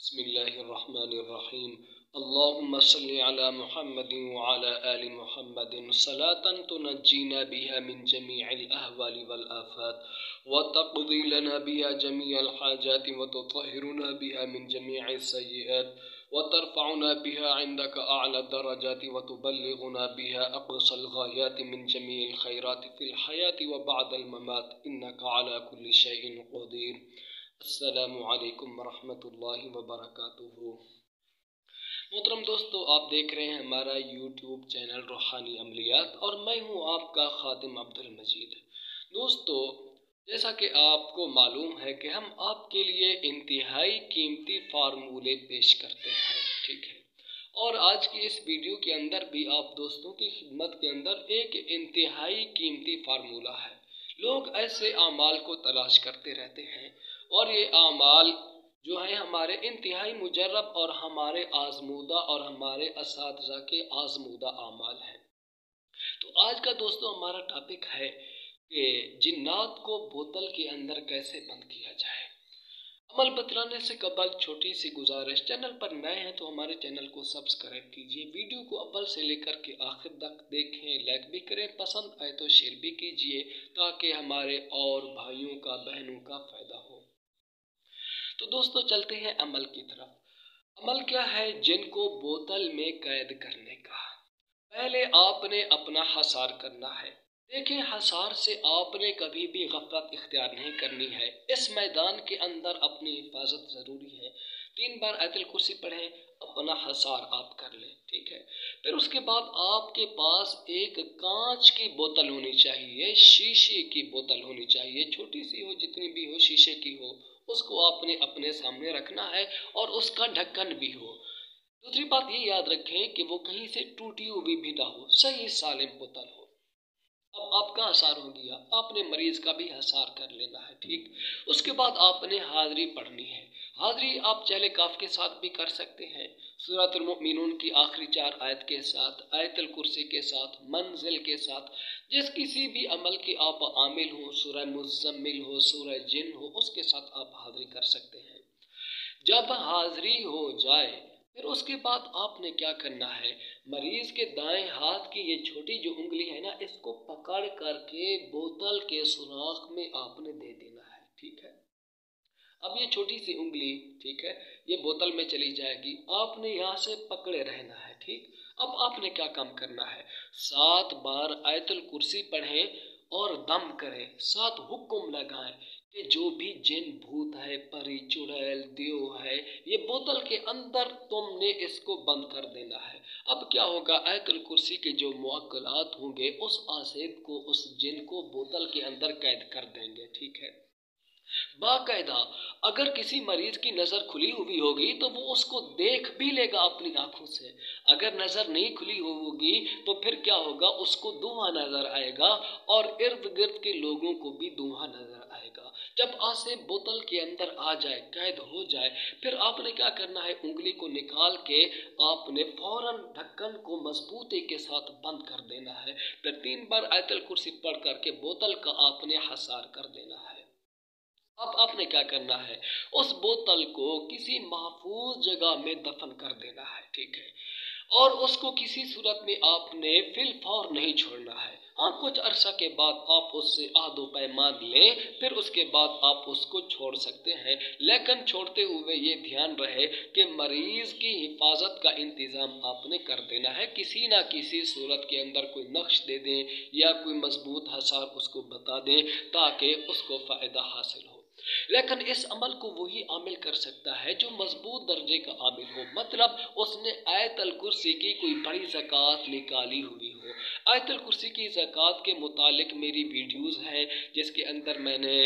बिस्मिल्लाहिर्रहमानिर्रहीम। अल्लाहुम्मा सल्लि अला मुहम्मद व अला आलि मुहम्मद सलातन तुनज्जीना बिहा मिन जमीइल अहवालि वल आफात व तक़दी लना बिहा जमीअल हाजात व तुतहिरुना बिहा मिन जमीइस सय्यिआत व तरफ़उना बिहा इंदका अअला दरजात व तुबल्लिगुना बिहा अक़सल गायात मिन जमीइल खैरात फिल हयात व बअदल ममात इन्नका अला कुल्लि शैइन क़दीर। अस्सलामु अलैकुम वरहमतुल्लाहि वबरकातुहू। मोहतरम दोस्तों, आप देख रहे हैं हमारा यूट्यूब चैनल रूहानी अमलियात और मैं हूं आपका खादिम अब्दुल मजीद। दोस्तों, जैसा कि आपको मालूम है कि हम आपके लिए इंतहाई कीमती फार्मूले पेश करते हैं, ठीक है। और आज की इस वीडियो के अंदर भी आप दोस्तों की खिदमत के अंदर एक इंतहाई कीमती फार्मूला है। लोग ऐसे आमाल को तलाश करते रहते हैं और ये आमाल जो है हमारे इंतहाई मुजर्रब और हमारे आजमूदा और हमारे असातिज़ा के आजमूदा आमाल हैं। तो आज का दोस्तों हमारा टॉपिक है कि जिन्नात को बोतल के अंदर कैसे बंद किया जाए। अमल बतलाने से कबल छोटी सी गुजारिश, चैनल पर नए हैं तो हमारे चैनल को सब्सक्राइब कीजिए, वीडियो को अव्वल से लेकर के आखिर तक देखें, लाइक भी करें, पसंद आए तो शेयर भी कीजिए ताकि हमारे और भाइयों का बहनों का फ़ायदा हो। तो दोस्तों चलते हैं अमल की तरफ। अमल क्या है? जिनको बोतल में कैद करने का। पहले आपने अपना हसार करना है। देखिए, हसार से आपने कभी भी गफलत इख्तियार नहीं करनी है। इस मैदान के अंदर अपनी हिफाजत ज़रूरी है। 3 बार आयतुल कुर्सी पढ़ें, अपना हसार आप कर लें, ठीक है। फिर उसके बाद आपके पास एक कांच की बोतल होनी चाहिए, शीशे की बोतल होनी चाहिए, छोटी सी हो, जितनी भी हो, शीशे की हो, उसको आपने अपने सामने रखना है और उसका ढक्कन भी हो। दूसरी बात ये याद रखें कि वो कहीं से टूटी हुई भी ना हो, सही सालिम बोतल हो। अब आपका हसार हो गया, आपने मरीज का भी हसार कर लेना है, ठीक। उसके बाद आपने हाज़री पढ़नी है। हाज़री आप चहले काफ के साथ भी कर सकते हैं, सूरतुल मुमिनून की आखिरी 4 आयत के साथ, आयतुल कुर्सी के साथ, मंजिल के साथ, जिस किसी भी अमल के आप आमिल हो, सूरह मुज़्ज़म्मिल हो, सूरह जिन हो, उसके साथ आप हाज़री कर सकते हैं। जब हाज़री हो जाए फिर उसके बाद आपने क्या करना है, मरीज के दाएं हाथ की ये छोटी जो उंगली है ना, इसको पकड़ करके बोतल के सुराख में आपने दे देना है, ठीक है। अब ये छोटी सी उंगली, ठीक है, ये बोतल में चली जाएगी, आपने यहाँ से पकड़े रहना है, ठीक। अब आपने क्या काम करना है, 7 बार आयतुल कुर्सी पढ़ें और दम करें, 7 हुक्म लगाएं कि जो भी जिन भूत है, परी चुड़ैल देव है, ये बोतल के अंदर तुमने इसको बंद कर देना है। अब क्या होगा, आयतुल कुर्सी के जो मुअक्कलात होंगे उस आसिब को, उस जिन को बोतल के अंदर कैद कर देंगे, ठीक है। बाकायदा अगर किसी मरीज की नज़र खुली हुई होगी तो वो उसको देख भी लेगा अपनी आंखों से। अगर नज़र नहीं खुली होगी तो फिर क्या होगा, उसको धुआं नज़र आएगा और इर्द गिर्द के लोगों को भी धुआं नज़र आएगा। जब आसिब बोतल के अंदर आ जाए, कैद हो जाए, फिर आपने क्या करना है, उंगली को निकाल के आपने फौरन ढक्कन को मजबूती के साथ बंद कर देना है। फिर 3 बार आयतुल कुर्सी पढ़ करके बोतल का आपने हसार कर देना है। अब आपने क्या करना है, उस बोतल को किसी महफूज जगह में दफन कर देना है, ठीक है। और उसको किसी सूरत में आपने फिलफौर नहीं छोड़ना है। हाँ, कुछ अरसा के बाद आप उससे आदो पैमान लें, फिर उसके बाद आप उसको छोड़ सकते हैं, लेकिन छोड़ते हुए ये ध्यान रहे कि मरीज की हिफाजत का इंतज़ाम आपने कर देना है। किसी ना किसी सूरत के अंदर कोई नक्श दे दें या कोई मजबूत हसार उसको बता दें ताकि उसको फ़ायदा हासिल हो। लेकिन इस अमल को वही आमिल कर सकता है जो मजबूत दर्जे का आमिल हो, मतलब उसने आयतुल कुर्सी की कोई बड़ी ज़कात निकाली हुई हो। आयतुल कुर्सी की ज़कात के मुतालिक मेरी वीडियोज़ हैं जिसके अंदर मैंने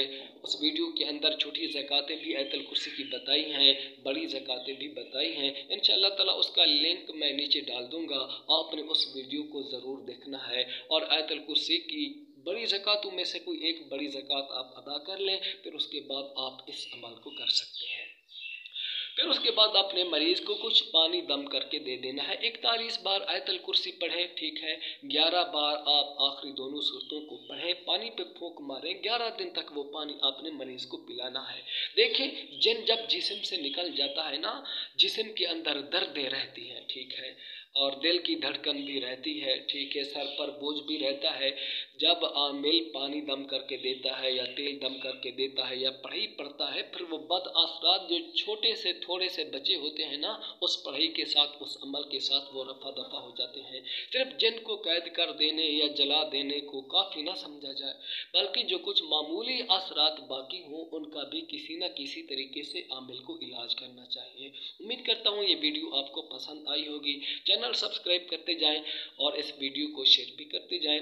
उस वीडियो के अंदर छोटी ज़कातें भी आयतुल कुर्सी की बताई हैं, बड़ी ज़कातें भी बताई हैं। इंशाअल्लाह ताला उसका लिंक मैं नीचे डाल दूँगा, आपने उस वीडियो को ज़रूर देखना है और आयतुल कुर्सी की बड़ी ज़कातों में से कोई एक बड़ी ज़कात आप अदा कर लें, फिर उसके बाद आप इस अमल को कर सकते हैं। پھر اس کے بعد اپنے مریض کو کچھ پانی دم کر کے دے دینا ہے۔ 41 بار آیت الکرسی پڑھیں، ٹھیک ہے، 11 بار آپ آخری دونوں صورتوں کو پڑھیں، پانی پہ پھونک ماریں، 11 دن تک وہ پانی آپ نے مریض کو پلانا ہے۔ دیکھیں جن جب جسم سے نکل جاتا ہے نا، جسم کے اندر دردیں رہتی ہیں، ٹھیک ہے، اور دل کی دھڑکن بھی رہتی ہے، ٹھیک ہے، سر پر بوجھ بھی رہتا ہے۔ جب عامل پانی دم کر کے دیتا ہے یا تیل دم کر کے دیتا ہے یا پڑھائی پڑھتا ہے، پھر وہ بد اثرات جو چھوٹے سے تھوڑے سے بچے ہوتے ہیں نا، اس پڑھائی کے ساتھ، اس عمل کے ساتھ وہ رفع دفع ہو جاتے ہیں۔ صرف جن کو قید کر دینے یا جلا دینے کو کافی نہ سمجھا جائے، بلکہ جو کچھ معمولی اثرات باقی ہوں ان کا بھی کسی نہ کسی طریقے سے عامل کو علاج کرنا چاہیے۔ امید کرتا ہوں یہ ویڈیو آپ کو پسند آئی ہوگی۔ چینل سبسکرائب کرتے جائیں اور اس ویڈیو کو شیئر بھی کرتے جائیں۔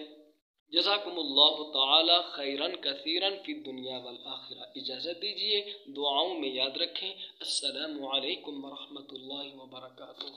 جزاکم اللہ تعالی خیرن کثیرن فی الدنیا والآخرہ۔ اجازت دیجیے، دعاؤں میں یاد رکھیں۔ السلام علیکم ورحمۃ اللہ وبرکاتہ۔